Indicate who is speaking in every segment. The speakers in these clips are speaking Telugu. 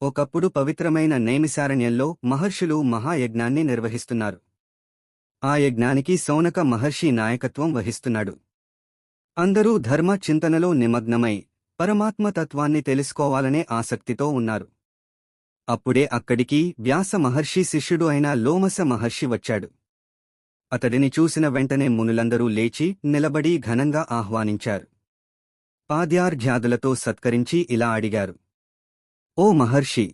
Speaker 1: ఒకప్పుడు పవిత్రమైన నైమిశారణ్యంలో మహర్షులు మహాయజ్ఞాన్ని నిర్వహిస్తున్నారు. ఆ యజ్ఞానికి సౌనక మహర్షి నాయకత్వం వహిస్తున్నాడు. అందరూ ధర్మ చింతనలో నిమగ్నమై పరమాత్మతత్వాన్ని తెలుసుకోవాలనే ఆసక్తితో ఉన్నారు. అప్పుడే అక్కడికి వ్యాస మహర్షి శిష్యుడు అయిన లోమస మహర్షి వచ్చాడు. అతడిని చూసిన వెంటనే మునులందరూ లేచి నిలబడి ఘనంగా ఆహ్వానించారు. పాద్యార్ఘ్యాదులతో సత్కరించి ఇలా అడిగారు: ఓ మహర్షి,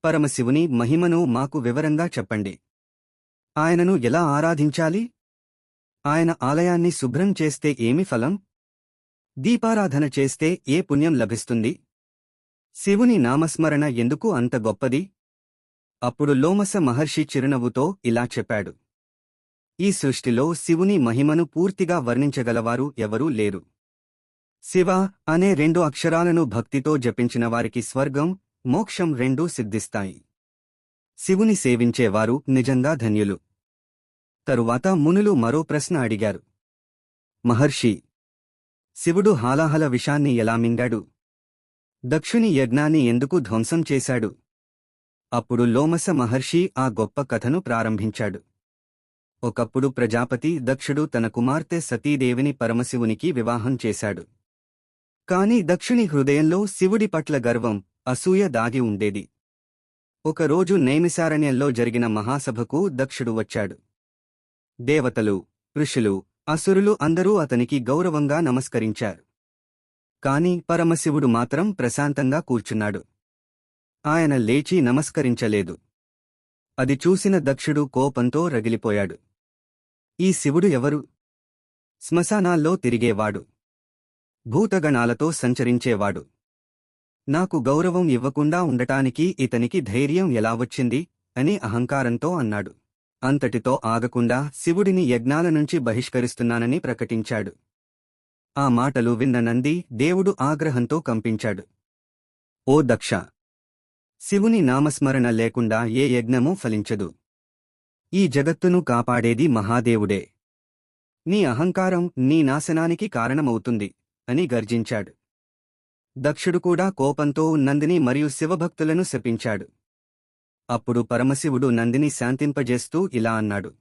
Speaker 1: పరమశివుని మహిమను మాకు వివరంగా చెప్పండి. ఆయనను ఎలా ఆరాధించాలి? ఆయన ఆలయాన్ని శుభ్రం చేస్తే ఏమి ఫలం? దీపారాధన చేస్తే ఏ పుణ్యం లభిస్తుంది? శివుని నామస్మరణ ఎందుకు అంత గొప్పది? అప్పుడు లోమస మహర్షి చిరునవ్వుతో ఇలా చెప్పాడు: ఈ సృష్టిలో శివుని మహిమను పూర్తిగా వర్ణించగలవారు ఎవరూ లేరు. శివ అనే 2 అక్షరాలను భక్తితో జపించిన వారికి స్వర్గం, మోక్షం రెండూ సిద్ధిస్తాయి. శివుని సేవించేవారు నిజంగా ధన్యులు. తరువాత మునులు మరో ప్రశ్న అడిగారు: మహర్షి, శివుడు హాలాహల విషాన్ని ఎలా మింగాడు? దక్షుని యజ్ఞాన్ని ఎందుకు ధ్వంసం చేశాడు? అప్పుడు లోమస మహర్షి ఆ గొప్ప కథను ప్రారంభించాడు. ఒకప్పుడు ప్రజాపతి దక్షుడు తన కుమార్తె సతీదేవిని పరమశివునికి వివాహం చేశాడు. కాని దక్షుని హృదయంలో శివుడి పట్ల గర్వం, అసూయ దాగి ఉండేది. ఒకరోజు నైమిశారణ్యంలో జరిగిన మహాసభకు దక్షుడు వచ్చాడు. దేవతలు, ఋషులు, అసురులు అందరూ అతనికి గౌరవంగా నమస్కరించారు. కాని పరమశివుడు మాత్రం ప్రశాంతంగా కూర్చున్నాడు. ఆయన లేచి నమస్కరించలేదు. అది చూసిన దక్షుడు కోపంతో రగిలిపోయాడు. ఈ శివుడు ఎవరు? శ్మశానాల్లో తిరిగేవాడు, భూతగణాలతో సంచరించేవాడు. నాకు గౌరవం ఇవ్వకుండా ఉండటానికి ఇతనికి ధైర్యం ఎలా వచ్చింది అని అహంకారంతో అన్నాడు. అంతటితో ఆగకుండా శివుడిని యజ్ఞాల నుంచి బహిష్కరిస్తున్నానని ప్రకటించాడు. ఆ మాటలు విన్న నంది దేవుడు ఆగ్రహంతో కంపించాడు. ఓ దక్ష, శివుని నామస్మరణ లేకుండా ఏ యజ్ఞమూ ఫలించదు. ఈ జగత్తును కాపాడేది మహాదేవుడే. నీ అహంకారం నీ నాశనానికి కారణమవుతుంది అని గర్జించాడు. దక్షుడు కూడా కోపంతో నందిని మరియు శివభక్తులను శపించాడు. అప్పుడు పరమశివుడు నందిని శాంతింపజేస్తూ ఇలా అన్నాడు: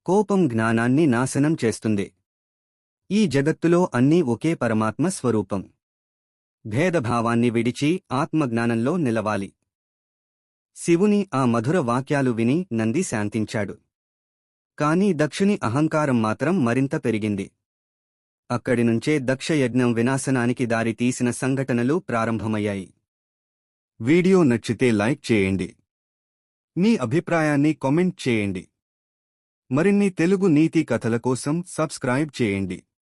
Speaker 1: కోపం జ్ఞానాన్ని నాశనం చేస్తుంది. ఈ జగత్తులో అన్నీ ఒకే పరమాత్మ స్వరూపం. భేదభావాన్ని విడిచి ఆత్మజ్ఞానంలో నిలవాలి. శివుని ఆ మధుర వాక్యాలు విని నంది శాంతించాడు. కాని దక్షుని అహంకారం మాత్రం మరింత పెరిగింది. అక్కడినుంచే దక్షయజ్ఞం వినాశనానికి దారి తీసిన సంఘటనలు ప్రారంభమయ్యాయి. వీడియో నచ్చితే లైక్ చేయండి. మీ అభిప్రాయాన్ని కామెంట్ చేయండి. మరిన్ని తెలుగు నీతి కథల కోసం సబ్స్క్రైబ్ చేయండి.